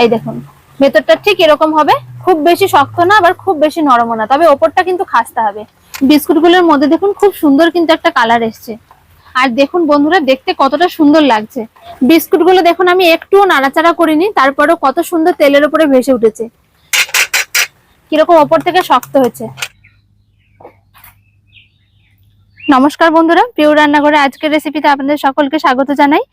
এই দেখুন ভেতরটা ঠিক এরকম হবে, খুব বেশি শক্ত না আবার খুব বেশি নরমও না, তবে ওপরটা কিন্তু খাস্তা হবে। বিস্কুটগুলোর মধ্যে দেখুন খুব সুন্দর কিন্তু একটা কালার এসছে। আর দেখুন বন্ধুরা দেখতে কতটা সুন্দর লাগছে। বিস্কুটগুলো দেখুন আমি একটুও নাড়াচাড়া করিনি, তারপরেও কত সুন্দর তেলের উপরে ভেসে উঠেছে, কিরকম ওপর থেকে শক্ত হয়েছে। নমস্কার বন্ধুরা, পিওর রান্নাঘরে আজকের রেসিপিতে আপনাদের সকলকে স্বাগত জানাই।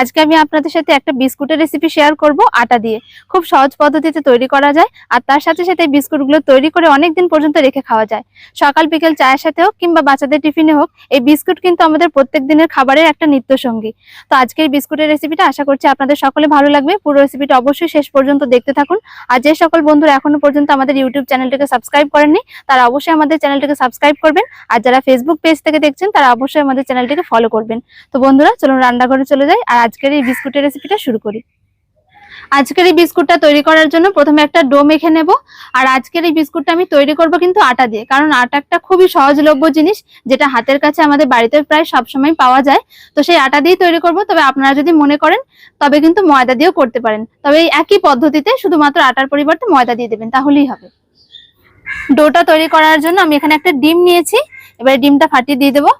আজকে আমি আপনাদের সাথে একটা বিস্কুটের রেসিপি শেয়ার করব আটা দিয়ে। খুব সহজ পদ্ধতিতে তৈরি করা যায়, আর তার সাথে সাথে এই বিস্কুটগুলো তৈরি করে অনেক দিন পর্যন্ত রেখে খাওয়া যায়। সকাল বিকেল চায়ের সাথে হোক কিংবা বাচ্চাদের টিফিনে হোক, এই বিস্কুট কিন্তু আমাদের প্রত্যেক দিনের খাবারের একটা নিত্য সঙ্গী। তো আজকের বিস্কুটের রেসিপিটা আশা করছি আপনাদের সকলে ভালো লাগবে। পুরো রেসিপিটা অবশ্যই শেষ পর্যন্ত দেখতে থাকুন। আর যে সকল বন্ধুরা এখনো পর্যন্ত আমাদের ইউটিউব চ্যানেলটিকে সাবস্ক্রাইব করেননি, তারা অবশ্যই আমাদের চ্যানেলটিকে সাবস্ক্রাইব করবেন। আর যারা ফেসবুক পেজ থেকে দেখছেন তারা অবশ্যই আমাদের চ্যানেলটিকে ফলো করবেন। তো বন্ধুরা চলুন রান্নাঘরে চলে যাই আর আজকের এই বিস্কুটের রেসিপিটা শুরু করি। আজকের এই বিস্কুটটা তৈরি করার জন্য প্রথমে একটা ডো মেখে নেব। আর আজকের এই বিস্কুটটা আমি তৈরি করব কিন্তু আটা দিয়ে, কারণ আটা একটা খুবই সহজলভ্য জিনিস, যেটা হাতের কাছে আমাদের বাড়িতে প্রায় সবসময় পাওয়া যায়। তো সেই আটা দিয়েই তৈরি করব। তবে আপনারা যদি মনে করেন তবে কিন্তু ময়দা দিয়েও করতে পারেন, তবে এই একই পদ্ধতিতে শুধুমাত্র আটার পরিবর্তে ময়দা দিয়ে দেবেন, তাহলেই হবে। ডোটা তৈরি করার জন্য আমি এখানে একটা ডিম নিয়েছি, এবারে ডিমটা ফাটিয়ে দিয়ে দেবো।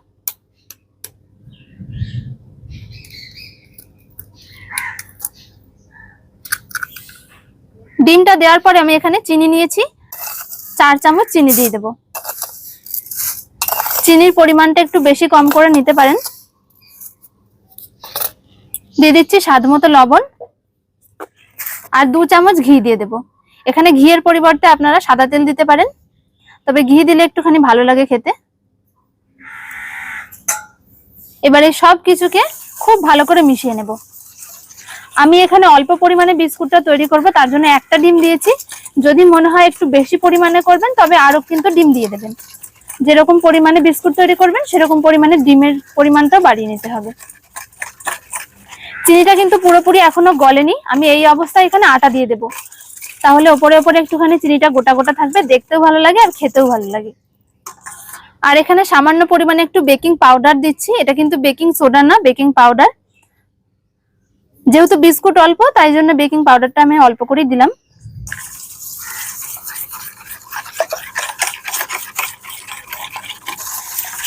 ডিমটা দেওয়ার পরে আমি এখানে চিনি নিয়েছি, 4 চামচ চিনি দিয়ে দেব। চিনির পরিমাণটা একটু বেশি কম করে নিতে পারেন। দিয়ে দিচ্ছি স্বাদ মতো লবণ, আর 2 চামচ ঘি দিয়ে দেব। এখানে ঘিয়ের পরিবর্তে আপনারা সাদা তেল দিতে পারেন, তবে ঘি দিলে একটুখানি ভালো লাগে খেতে। এবারে সব কিছুকে খুব ভালো করে মিশিয়ে নেব। আমি এখানে অল্প পরিমাণে বিস্কুটটা তৈরি করব, তার জন্য একটা ডিম দিয়েছি। যদি মনে হয় একটু বেশি পরিমাণে করবেন তবে আরো কিন্তু ডিম দিয়ে দেবেন। যেরকম পরিমাণে বিস্কুট তৈরি করবেন সেরকম পরিমাণে ডিমের পরিমাণটা বাড়িয়ে নিতে হবে। চিনিটা কিন্তু পুরোপুরি এখনো গলেনি, আমি এই অবস্থায় এখানে আটা দিয়ে দেব। তাহলে ওপরে ওপরে একটুখানি চিনিটা গোটা গোটা থাকবে, দেখতেও ভালো লাগে আর খেতেও ভালো লাগে। আর এখানে সামান্য পরিমাণে একটু বেকিং পাউডার দিচ্ছি, এটা কিন্তু বেকিং সোডা না, বেকিং পাউডার। যেহেতু বিস্কুট অল্প তাই জন্য বেকিং পাউডারটা আমি অল্প করেই দিলাম।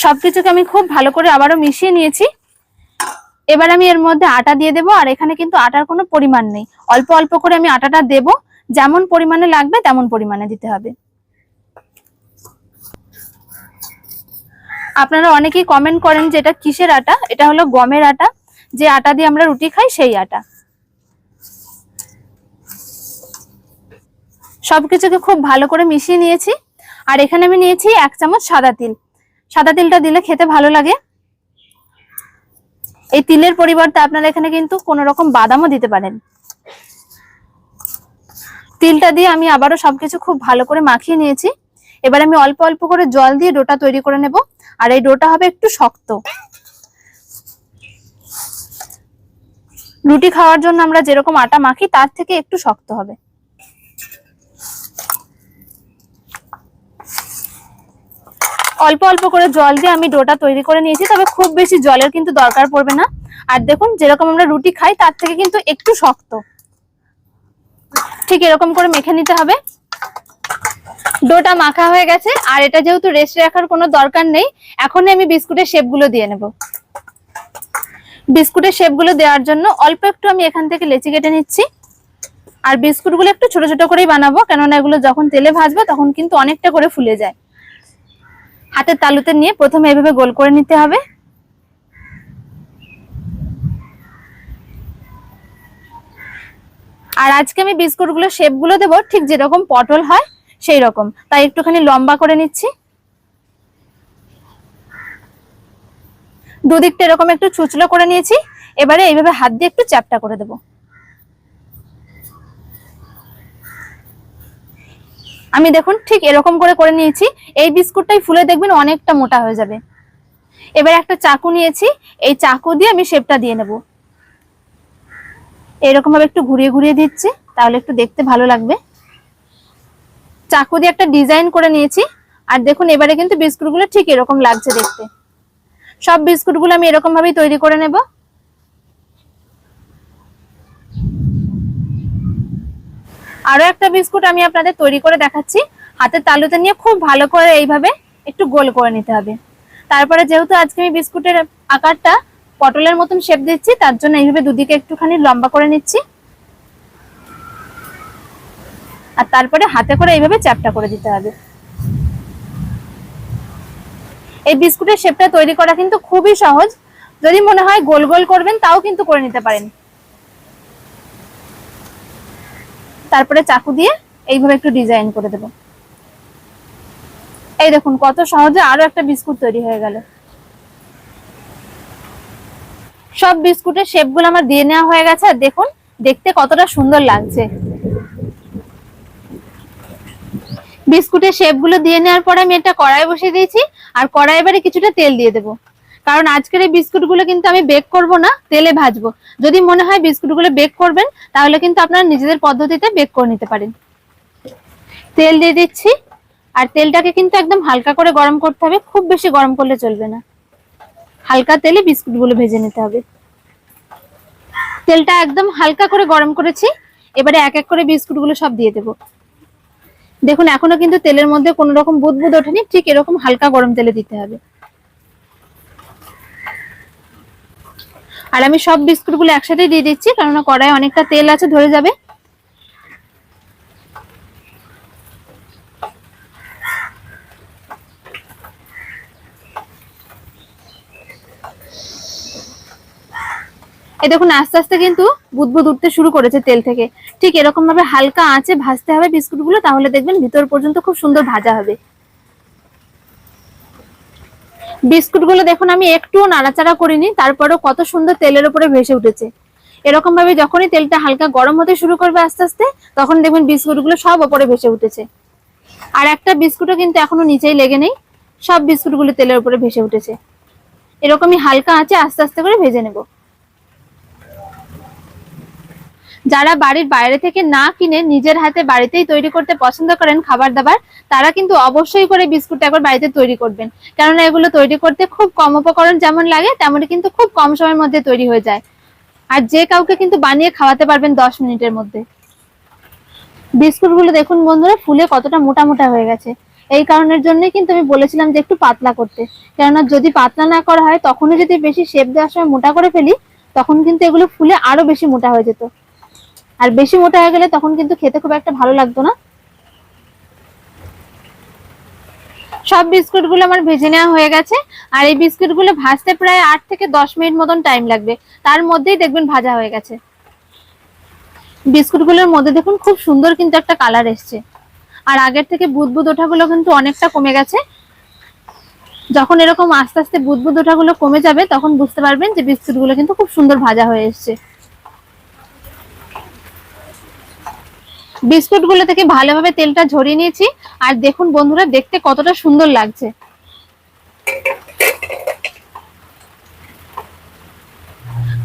সবকিছুকে আমি খুব ভালো করে আবারও মিশিয়ে নিয়েছি। এবার আমি এর মধ্যে আটা দিয়ে দেবো। আর এখানে কিন্তু আটার কোনো পরিমাণ নেই, অল্প অল্প করে আমি আটাটা দেব, যেমন পরিমাণে লাগবে তেমন পরিমাণে দিতে হবে। আপনারা অনেকেই কমেন্ট করেন যে এটা কিসের আটা, এটা হলো গমের আটা, যে আটা দিয়ে আমরা রুটি খাই সেই আটা। সবকিছুকে খুব ভালো করে মিশিয়ে নিয়েছি। আর এখানে আমি নিয়েছি 1 চামচ সাদা তিল। সাদা তিলটা দিলে খেতে ভালো লাগে। এই তিলের পরিবর্তে আপনারা এখানে কিন্তু কোনো রকম বাদামও দিতে পারেন। তিলটা দিয়ে আমি আবারও সবকিছু খুব ভালো করে মাখিয়ে নিয়েছি। এবার আমি অল্প অল্প করে জল দিয়ে ডোটা তৈরি করে নেব। আর এই ডোটা হবে একটু শক্ত। রুটি খাওয়ার জন্য আমরা যেরকম আটা মাখি তার থেকে একটু শক্ত হবে। অল্প অল্প করে জল দিয়ে আমি ডোটা তৈরি করে নিয়েছি, তবে খুব বেশি জলের কিন্তু দরকার পড়বে না। আর দেখুন যেরকম আমরা রুটি খাই তার থেকে কিন্তু একটু শক্ত, ঠিক এরকম করে মেখে নিতে হবে। ডোটা মাখা হয়ে গেছে। আর এটা যেহেতু রেস্টে রাখার কোনো দরকার নেই, এখনই আমি বিস্কুটের শেপগুলো দিয়ে নেব। বিস্কুটের শেপগুলো দেওয়ার জন্য অল্প একটু আমি এখান থেকে লেচি কেটে নিচ্ছি। আর বিস্কুটগুলো একটু ছোট ছোট করেই বানাবো, কেননা এগুলো যখন তেলে ভাজবো তখন কিন্তু অনেকটা করে ফুলে যায়। হাতের তালুতে নিয়ে প্রথমে এভাবে গোল করে নিতে হবে। আর আজকে আমি বিস্কুটগুলো শেপগুলো দেবো ঠিক যেরকম পটল হয় সেই রকম, তাই একটুখানি লম্বা করে নিচ্ছি। দুদিকটা এরকম একটু ছুচলো করে নিয়েছি। এবারে এইভাবে হাত দিয়ে একটু চ্যাপটা করে দেবো। আমি দেখুন ঠিক এরকম করে নিয়েছি। এই বিস্কুটটাই ফুলে দেখবেন অনেকটা মোটা হয়ে যাবে। এবার একটা চাকু নিয়েছি, এই চাকু দিয়ে আমি শেপটা দিয়ে নেব। এরকম ভাবে একটু ঘুরিয়ে ঘুরিয়ে দিচ্ছি, তাহলে একটু দেখতে ভালো লাগবে। চাকু দিয়ে একটা ডিজাইন করে নিয়েছি। আর দেখুন এবারে কিন্তু বিস্কুটগুলো ঠিক এরকম লাগছে দেখতে। সব বিস্কুটগুলো আমি এরকম ভাবেই তৈরি করে নেব। আরো একটা বিস্কুট আমি আপনাদের তৈরি করে দেখাচ্ছি। হাতের তালুতে নিয়ে খুব ভালো করে এইভাবে একটু গোল করে নিতে হবে। তারপরে যেহেতু আজকে আমি বিস্কুটের আকারটা পটলের মতন শেপ দিচ্ছি, তার জন্য এইভাবে দুদিকে একটুখানি লম্বা করে নিচ্ছি, আর তারপরে হাতে করে এইভাবে চ্যাপটা করে দিতে হবে। এই বিস্কুটের শেপটা তৈরি করা কিন্তু খুবই সহজ। যদি মনে হয় গোল গোল করবেন তাও কিন্তু করে নিতে পারেন। তারপরে চাকু দিয়ে এইভাবে একটু ডিজাইন করে দেব। এই দেখুন কত সহজে আরো একটা বিস্কুট তৈরি হয়ে গেল। সব বিস্কুটের শেপগুলো আমার দিয়ে নেওয়া হয়ে গেছে, আর দেখুন দেখতে কতটা সুন্দর লাগছে। বিস্কুটের শেপগুলো দিয়ে নেওয়ার পরে আমি একটা কড়াই বসিয়ে দিয়েছি, আর কড়াই এবারে কিছুটা তেল দিয়ে দেবো। কারণ আজকের এই বিস্কুটগুলো কিন্তু আমি বেক করব না, তেলে ভাজবো। যদি মনে হয় বিস্কুটগুলো বেক করবেন তাহলে কিন্তু আপনারা নিজেদের পদ্ধতিতে বেক করে নিতে পারেন। তেল দিয়ে দিচ্ছি, আর তেলটাকে কিন্তু একদম হালকা করে গরম করতে হবে, খুব বেশি গরম করলে চলবে না। হালকা তেলে বিস্কুটগুলো ভেজে নিতে হবে। তেলটা একদম হালকা করে গরম করেছি, এবারে এক এক করে বিস্কুটগুলো সব দিয়ে দেবো। দেখুন এখনো কিন্তু তেলের মধ্যে কোনো রকম বুদবুদ ওঠেনি, ঠিক এরকম হালকা গরম তেলে দিতে হবে। আর আমি সব বিস্কুটগুলো একসাথে দিয়ে দিচ্ছি, কারণ কড়াইয়ে অনেকটা তেল আছে, ধরে যাবে। এই দেখুন আস্তে আস্তে কিন্তু বুদবুদ উঠতে শুরু করেছে তেল থেকে। ঠিক এরকম ভাবে হালকা আঁচে ভাজতে হবে বিস্কুটগুলো, তাহলে দেখবেন ভিতর পর্যন্ত খুব সুন্দর ভাজা হবে। বিস্কুটগুলো দেখুন আমি একটুও নাড়াচাড়া করিনি, তারপরেও কত সুন্দর তেলের উপরে ভেসে উঠেছে। এরকম ভাবে যখনই তেলটা হালকা গরম হতে শুরু করবে আস্তে আস্তে, তখন দেখবেন বিস্কুটগুলো সব উপরে ভেসে উঠেছে। আর একটা বিস্কুটও কিন্তু এখনো নিচেই লেগে নেই, সব বিস্কুটগুলো তেলের উপরে ভেসে উঠেছে। এরকমই হালকা আঁচে আস্তে আস্তে করে ভেজে নেব। যারা বাড়ির বাইরে থেকে না কিনে নিজের হাতে বাড়িতেই তৈরি করতে পছন্দ করেন খাবার দাবার, তারা কিন্তু অবশ্যই করে বিস্কুট একবার বাড়িতে তৈরি করবেন। কেননা এগুলো তৈরি করতে খুব কম উপকরণ যেমন লাগে, তেমনই কিন্তু খুব কম সময়ের মধ্যে তৈরি হয়ে যায়। আর যে কাউকে কিন্তু বানিয়ে খাওয়াতে পারবেন 10 মিনিটের মধ্যে। বিস্কুটগুলো দেখুন বন্ধুরা ফুলে কতটা মোটা মোটা হয়ে গেছে। এই কারণের জন্যই কিন্তু আমি বলেছিলাম যে একটু পাতলা করতে। কেননা যদি পাতলা না করা হয়, তখনই যদি বেশি শেপ দেওয়ার সময় মোটা করে ফেলি, তখন কিন্তু এগুলো ফুলে আরো বেশি মোটা হয়ে যেত। আর বেশি মোটা হয়ে গেলে তখন কিন্তু খেতে খুব একটা ভালো লাগতো না। সব বিস্কুটগুলো আমার ভেজে নেওয়া হয়ে গেছে, আর এই বিস্কুটগুলো ভাজতে প্রায় 8 থেকে 10 মিনিট মতন টাইম লাগবে। তার মধ্যেই দেখবেন ভাজা হয়ে গেছে। বিস্কুটগুলোর মধ্যে দেখুন খুব সুন্দর কিন্তু একটা কালার এসছে, আর আগের থেকে বুদবুদ ওঠাগুলো কিন্তু অনেকটা কমে গেছে। যখন এরকম আস্তে আস্তে বুদবুদ ওঠাগুলো কমে যাবে, তখন বুঝতে পারবেন যে বিস্কুটগুলো কিন্তু খুব সুন্দর ভাজা হয়ে এসছে। বিস্কুটগুলো থেকে ভালোভাবে তেলটা ঝরিয়ে নিয়েছি, আর দেখুন বন্ধুরা দেখতে কতটা সুন্দর লাগছে।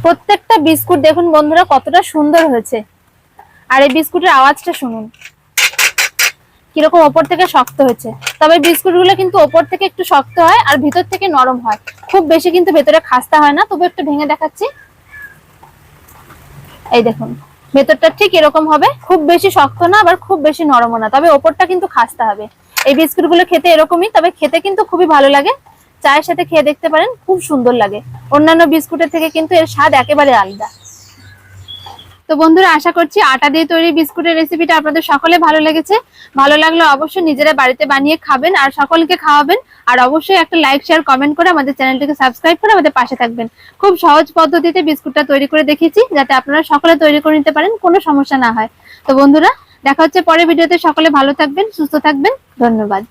প্রত্যেকটা বিস্কুট দেখুন বন্ধুরা কতটা সুন্দর হয়েছে। আর এই বিস্কুটের আওয়াজটা শুনুন কিরকম ওপর থেকে শক্ত হয়েছে। তবে বিস্কুটগুলো কিন্তু ওপর থেকে একটু শক্ত হয়, আর ভিতর থেকে নরম হয়, খুব বেশি কিন্তু ভেতরে খাস্তা হয় না। তবু একটু ভেঙে দেখাচ্ছি, এই দেখুন ভেতরটা ঠিক এরকম হবে, খুব বেশি শক্ত না আবার খুব বেশি নরমও না, তবে ওপরটা কিন্তু খাস্তা হবে। এই বিস্কুটগুলো খেতে এরকমই, তবে খেতে কিন্তু খুবই ভালো লাগে। চায়ের সাথে খেয়ে দেখতে পারেন, খুব সুন্দর লাগে। অন্যান্য বিস্কুটের থেকে কিন্তু এর স্বাদ একেবারে আলাদা। তো বন্ধুরা আশা করছি আটা দিয়ে তৈরি বিস্কুটের রেসিপিটা আপনাদের সকলে ভালো লেগেছে। ভালো লাগলে অবশ্যই নিজেরা বাড়িতে বানিয়ে খাবেন আর সকলকে খাওয়াবেন। আর অবশ্যই একটা লাইক শেয়ার কমেন্ট করে আমাদের চ্যানেলটিকে সাবস্ক্রাইব করে আমাদের পাশে থাকবেন। খুব সহজ পদ্ধতিতে বিস্কুটটা তৈরি করে দেখিয়েছি, যাতে আপনারা সকলে তৈরি করে নিতে পারেন, কোনো সমস্যা না হয়। তো বন্ধুরা দেখা হচ্ছে পরের ভিডিওতে। সকলে ভালো থাকবেন, সুস্থ থাকবেন, ধন্যবাদ।